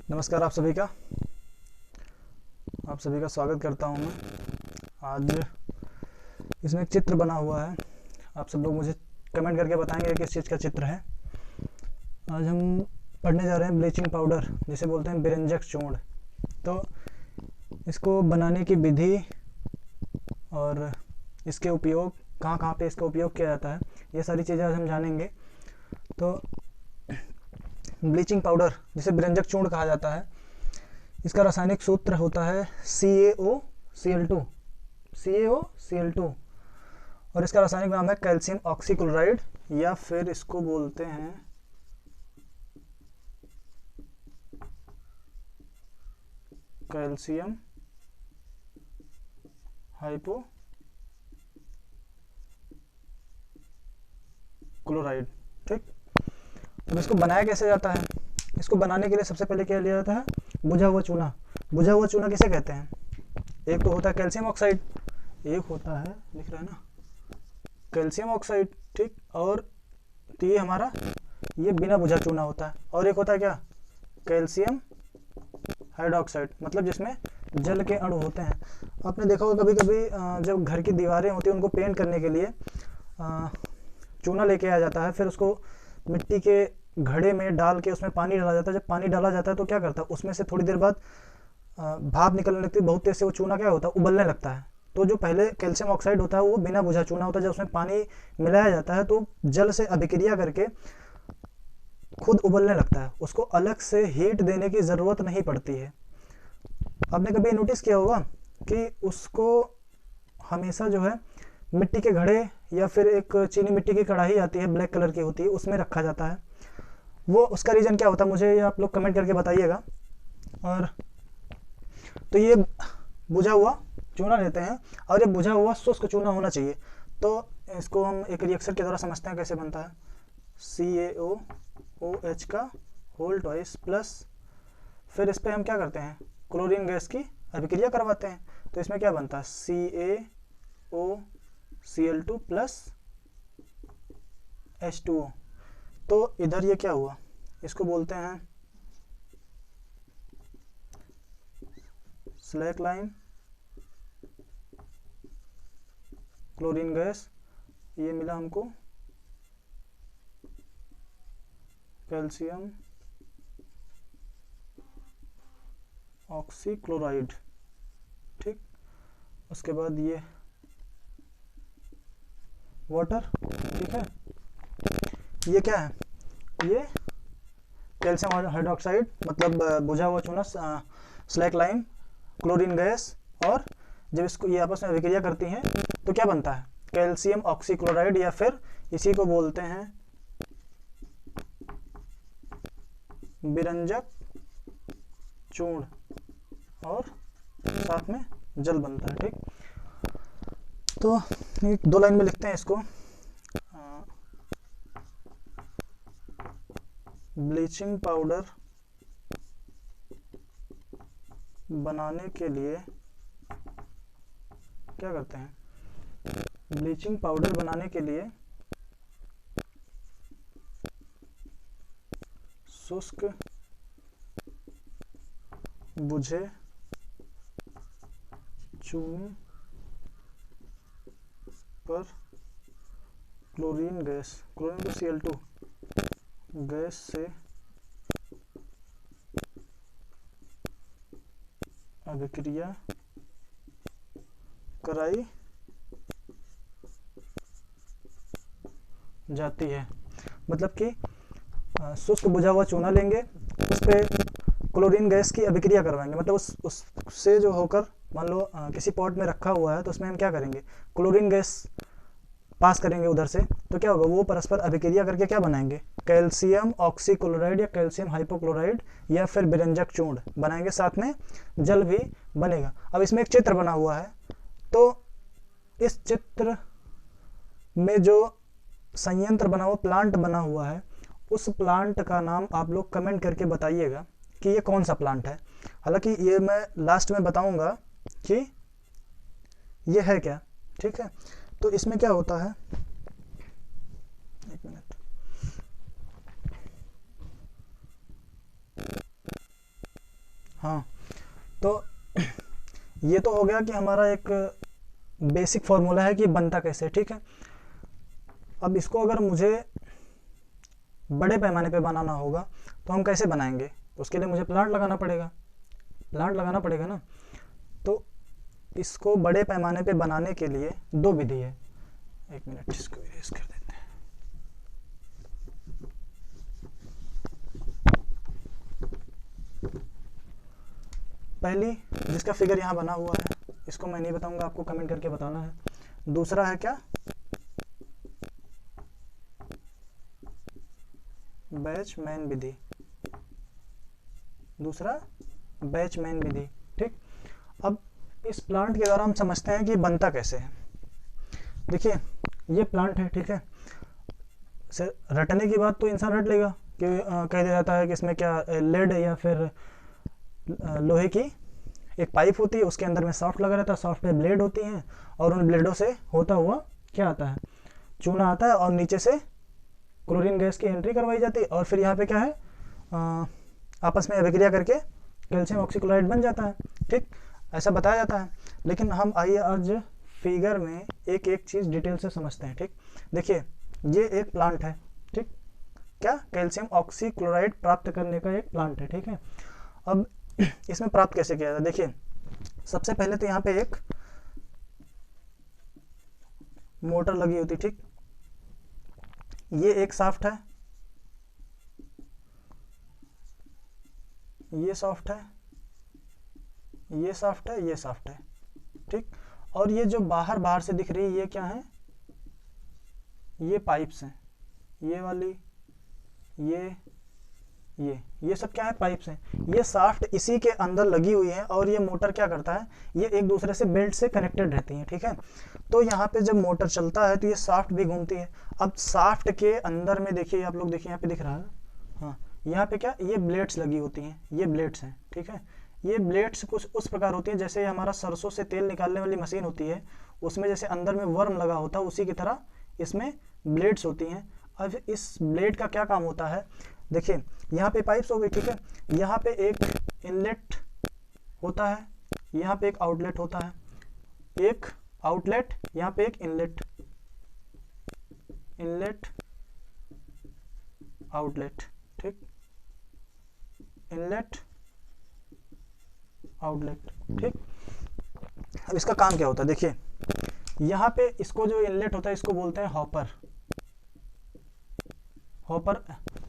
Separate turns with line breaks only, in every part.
नमस्कार आप सभी का स्वागत करता हूं मैं। आज इसमें एक चित्र बना हुआ है। आप सब लोग मुझे कमेंट करके बताएंगे किस चीज़ का चित्र है। आज हम पढ़ने जा रहे हैं ब्लीचिंग पाउडर, जिसे बोलते हैं बिरंजक चूर्ण। तो इसको बनाने की विधि और इसके उपयोग, कहाँ कहाँ पे इसका उपयोग किया जाता है, ये सारी चीज़ें आज हम जानेंगे। तो ब्लीचिंग पाउडर, जिसे बिरंजक चूर्ण कहा जाता है, इसका रासायनिक सूत्र होता है CaOCl2 और इसका रासायनिक नाम है कैल्शियम ऑक्सीक्लोराइड, या फिर इसको बोलते हैं कैल्शियम हाइपोक्लोराइड। ठीक, अब इसको बनाया कैसे जाता है? इसको बनाने के लिए सबसे पहले क्या लिया जाता है? बुझा हुआ चूना। बुझा हुआ चूना किसे कहते हैं? एक तो होता है कैल्शियम ऑक्साइड, एक होता है, लिख रहा है ना, कैल्शियम ऑक्साइड। ठीक, और तो ये हमारा ये बिना बुझा चूना होता है। और एक होता है क्या? कैल्शियम हाइड्रोक्साइड, मतलब जिसमें जल के अणु होते हैं। आपने देखा होगा कभी कभी जब घर की दीवारें होती हैं उनको पेंट करने के लिए चूना लेके आ जाता है, फिर उसको मिट्टी के घड़े में डाल के उसमें पानी डाला जाता है। जब पानी डाला जाता है तो क्या करता है, उसमें से थोड़ी देर बाद भाप निकलने लगती है बहुत तेज से। वो चूना क्या होता है, उबलने लगता है। तो जो पहले कैल्शियम ऑक्साइड होता है वो बिना बुझा चूना होता है। जब उसमें पानी मिलाया जाता है तो जल से अभिक्रिया करके खुद उबलने लगता है। उसको अलग से हीट देने की ज़रूरत नहीं पड़ती है। आपने कभी नोटिस किया होगा कि उसको हमेशा जो है मिट्टी के घड़े या फिर एक चीनी मिट्टी की कढ़ाई आती है, ब्लैक कलर की होती है, उसमें रखा जाता है। वो उसका रीज़न क्या होता है, मुझे ये आप लोग कमेंट करके बताइएगा। और तो ये बुझा हुआ चूना लेते हैं, और ये बुझा हुआ शुष्क चूना होना चाहिए। तो इसको हम एक रिएक्शन के द्वारा समझते हैं कैसे बनता है। CaOH का होल ट्वाइस प्लस, फिर इस पर हम क्या करते हैं, क्लोरीन गैस की अभिक्रिया करवाते हैं। तो इसमें क्या बनता है, CaOCl2 प्लस H2O। तो इधर ये क्या हुआ, इसको बोलते हैं स्लैक लाइन क्लोरीन गैस। ये मिला हमको कैल्शियम ऑक्सीक्लोराइड। ठीक, उसके बाद ये वाटर। ठीक है, ये क्या है, ये कैल्शियम हाइड्रोक्साइड, मतलब बुझा हुआ चूना, स्लैक लाइन क्लोरीन गैस। और जब इसको ये आपस में अभिक्रिया करती हैं तो क्या बनता है, कैल्शियम ऑक्सीक्लोराइड, या फिर इसी को बोलते हैं बिरंजक चूर्ण, और साथ में जल बनता है। ठीक, तो एक दो लाइन में लिखते हैं इसको। ब्लीचिंग पाउडर बनाने के लिए क्या करते हैं, ब्लीचिंग पाउडर बनाने के लिए शुष्क बुझे चूने पर क्लोरीन गैस, क्लोरीन को Cl2 गैस से अभिक्रिया कराई जाती है। मतलब कि शुष्क बुझा हुआ चूना लेंगे, उस पर क्लोरीन गैस की अभिक्रिया करवाएंगे। मतलब उससे जो होकर, मान लो किसी पॉट में रखा हुआ है तो उसमें हम क्या करेंगे, क्लोरीन गैस पास करेंगे उधर से। तो क्या होगा, वो परस्पर अभिक्रिया करके क्या बनाएंगे, कैल्शियम ऑक्सीक्लोराइड या कैल्शियम हाइपोक्लोराइड या फिर बिरंजक चूर्ण बनाएंगे, साथ में जल भी बनेगा। अब इसमें एक चित्र बना हुआ है, तो इस चित्र में जो संयंत्र बना हुआ, प्लांट बना हुआ है, उस प्लांट का नाम आप लोग कमेंट करके बताइएगा कि ये कौन सा प्लांट है। हालांकि ये मैं लास्ट में बताऊंगा कि ये है क्या। ठीक है, तो इसमें क्या होता है, एक मिनट, हाँ, तो ये तो हो गया कि हमारा एक बेसिक फॉर्मूला है कि बनता कैसे, ठीक है। अब इसको अगर मुझे बड़े पैमाने पे बनाना होगा तो हम कैसे बनाएंगे, उसके लिए मुझे प्लांट लगाना पड़ेगा ना। तो इसको बड़े पैमाने पे बनाने के लिए दो विधि है। एक मिनट, इसको इरेज कर देते हैं। पहली, जिसका फिगर यहाँ बना हुआ है, इसको मैं नहीं बताऊंगा, आपको कमेंट करके बताना है। दूसरा है क्या, बैचमैन विधि। दूसरा बैचमैन विधि, ठीक। अब इस प्लांट के द्वारा हम समझते हैं कि बनता कैसे है। देखिए ये प्लांट है, ठीक है। रटने की बात तो इंसान रट लेगा कि कह दिया जाता है कि इसमें क्या लेड या फिर लोहे की एक पाइप होती है, उसके अंदर में सॉफ्ट लगा रहता है, सॉफ्ट पे ब्लेड होती हैं, और उन ब्लेडों से होता हुआ क्या आता है, चूना आता है, और नीचे से क्लोरीन गैस की एंट्री करवाई जाती है, और फिर यहाँ पे क्या है, आपस में अभिक्रिया करके कैल्शियम ऑक्सीक्लोराइड बन जाता है, ठीक। ऐसा बताया जाता है। लेकिन हम आइए आज फिगर में एक एक चीज़ डिटेल से समझते हैं, ठीक। देखिए ये एक प्लांट है, ठीक, क्या कैल्शियम ऑक्सीक्लोराइड प्राप्त करने का एक प्लांट है, ठीक है। अब इसमें प्राप्त कैसे किया जाता है, देखिए सबसे पहले तो यहाँ पे एक मोटर लगी होती, ठीक। ये एक शाफ्ट है, ये शाफ्ट है, ये शाफ्ट है, ये शाफ्ट है, ठीक। और ये जो बाहर से दिख रही है ये क्या है, ये पाइप्स हैं, ये वाली, ये सब क्या है, पाइप्स हैं। ये शाफ्ट इसी के अंदर लगी हुई है, और ये मोटर क्या करता है, ये एक दूसरे से बेल्ट से कनेक्टेड रहती हैं, ठीक है। तो यहाँ पे जब मोटर चलता है तो ये शाफ्ट भी घूमती है। अब शाफ्ट के अंदर में देखिए, आप लोग देखिए यहाँ पे दिख रहा है, हाँ, यहाँ पे क्या, ये ब्लेड्स लगी होती हैं, ये ब्लेड्स हैं, ठीक है। ये ब्लेड्स कुछ उस प्रकार होती है जैसे हमारा सरसों से तेल निकालने वाली मशीन होती है, उसमें जैसे अंदर में वर्म लगा होता है, उसी की तरह इसमें ब्लेड्स होती हैं। अब इस ब्लेड का क्या काम होता है, देखिए यहाँ पे पाइप्स हो गई, ठीक है। यहाँ पे एक इनलेट होता है, यहाँ पे एक आउटलेट होता है, एक आउटलेट, यहाँ पे एक इनलेट, इनलेट आउटलेट, ठीक, इनलेट आउटलेट, ठीक। अब इसका काम क्या होता है, देखिए यहाँ पे इसको जो इनलेट होता है इसको बोलते हैं हॉपर। हॉपर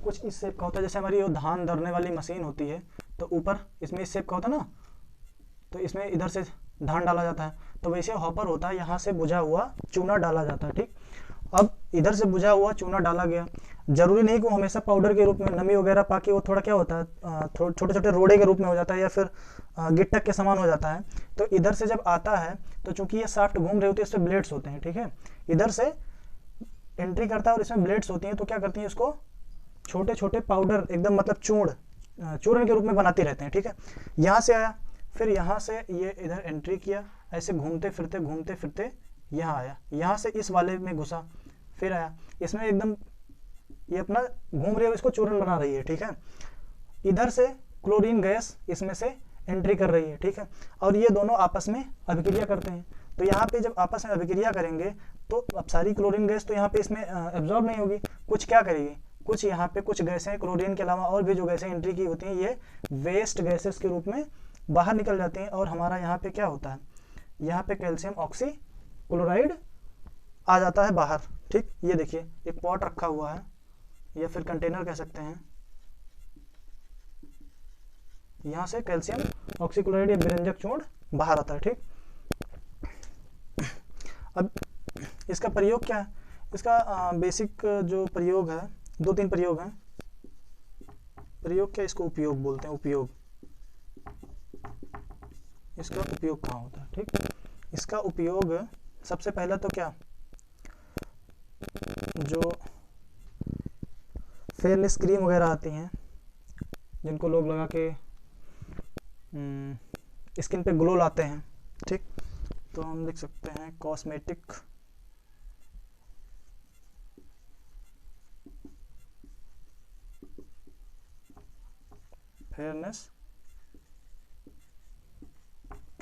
कुछ इस शेप का होता है, जैसे हमारी वो धान दरने वाली मशीन होती है, तो ऊपर इसमें इस शेप का होता है ना, तो इसमें इधर से धान डाला जाता है, तो वैसे हॉपर होता है, यहाँ से बुझा हुआ चूना डाला जाता है, ठीक। अब इधर से बुझा हुआ चूना डाला गया, जरूरी नहीं कि वो हमेशा पाउडर के रूप में, नमी वगैरह पाके वो थोड़ा क्या होता है, छोटे छोटे रोड़े के रूप में हो जाता है, या फिर गिट्टक के समान हो जाता है। तो इधर से जब आता है तो चूंकि ये शाफ्ट घूम रही होती है, इस पर ब्लेड्स होते हैं, ठीक है। इधर से एंट्री करता है और इसमें ब्लेड्स होती हैं, तो क्या करती हैं, इसको छोटे छोटे पाउडर एकदम मतलब चूर्ण के रूप में बनाते रहते हैं, ठीक है। यहाँ से आया, फिर यहाँ से ये इधर एंट्री किया, ऐसे घूमते फिरते यहाँ आया, यहाँ से इस वाले में घुसा, फिर आया, इसमें एकदम ये अपना घूम रही है, इसको चूर्ण बना रही है, ठीक है। इधर से क्लोरीन गैस इसमें से एंट्री कर रही है, ठीक है। और ये दोनों आपस में अभिक्रिया करते हैं, तो यहाँ पे जब आपस में अभिक्रिया करेंगे तो अब सारी क्लोरीन गैस तो यहाँ पे इसमें एब्जॉर्ब नहीं होगी, कुछ क्या करेगी, कुछ यहाँ पे कुछ गैसें क्लोरीन के अलावा और भी जो गैसें एंट्री की होती हैं, ये वेस्ट गैसेस के रूप में बाहर निकल जाती हैं, और हमारा यहाँ पे क्या होता है, यहाँ पे कैल्शियम ऑक्सीक्लोराइड आ जाता है बाहर, ठीक। ये देखिए एक पॉट रखा हुआ है, या फिर कंटेनर कह सकते हैं, यहाँ से कैल्शियम ऑक्सीक्लोराइड या विरंजक चूर्ण बाहर आता है, ठीक। अब इसका प्रयोग क्या है, इसका बेसिक जो प्रयोग है, दो तीन प्रयोग हैं। प्रयोग क्या, इसको उपयोग बोलते हैं, उपयोग, इसका उपयोग कहाँ होता है, ठीक। इसका उपयोग सबसे पहला तो क्या, जो फेयरनेस क्रीम वगैरह आती हैं, जिनको लोग लगा के स्किन पे ग्लो लाते हैं, ठीक। तो हम लिख सकते हैं कॉस्मेटिक फेयरनेस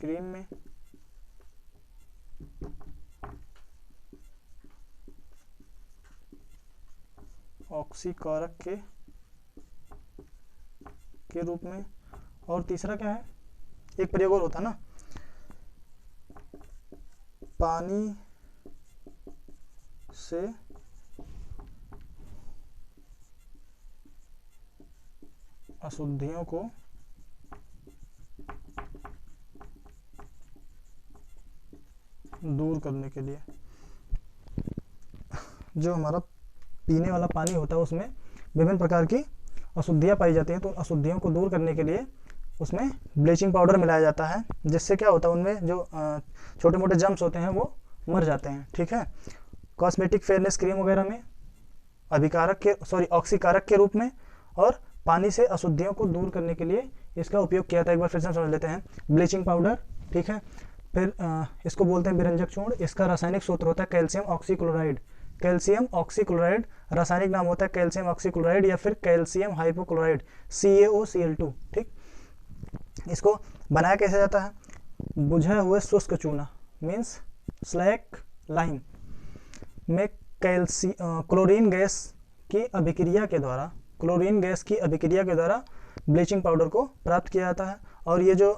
क्रीम में ऑक्सीकारक के रूप में। और तीसरा क्या है, एक प्रयोग और होता है ना, पानी से अशुद्धियों को दूर करने के लिए। जो हमारा पीने वाला पानी होता है उसमें विभिन्न प्रकार की अशुद्धियाँ पाई जाती हैं, तो अशुद्धियों को दूर करने के लिए उसमें ब्लीचिंग पाउडर मिलाया जाता है, जिससे क्या होता है उनमें जो छोटे मोटे जर्म्स होते हैं वो मर जाते हैं। ठीक है, कॉस्मेटिक फेयरनेस क्रीम वगैरह में ऑक्सीकारक के रूप में और पानी से अशुद्धियों को दूर करने के लिए इसका उपयोग किया था। एक बार फिर से समझ लेते हैं, ब्लीचिंग पाउडर, ठीक है, फिर इसको बोलते हैं बिरंजक चूर्ण। इसका रासायनिक सूत्र होता है कैल्शियम ऑक्सीक्लोराइड। कैल्शियम ऑक्सीक्लोराइड रासायनिक नाम होता है कैल्शियम ऑक्सीक्लोराइड या फिर कैल्शियम हाइपोक्लोराइड, CaOCl2। ठीक, इसको बनाया कैसे जाता है, बुझे हुए शुष्क चूना मीन्स स्लैक लाइम में क्लोरीन गैस की अभिक्रिया के द्वारा ब्लीचिंग पाउडर को प्राप्त किया जाता है। और ये जो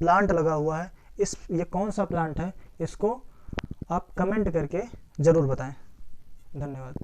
प्लांट लगा हुआ है, ये कौन सा प्लांट है, इसको आप कमेंट करके ज़रूर बताएं। धन्यवाद।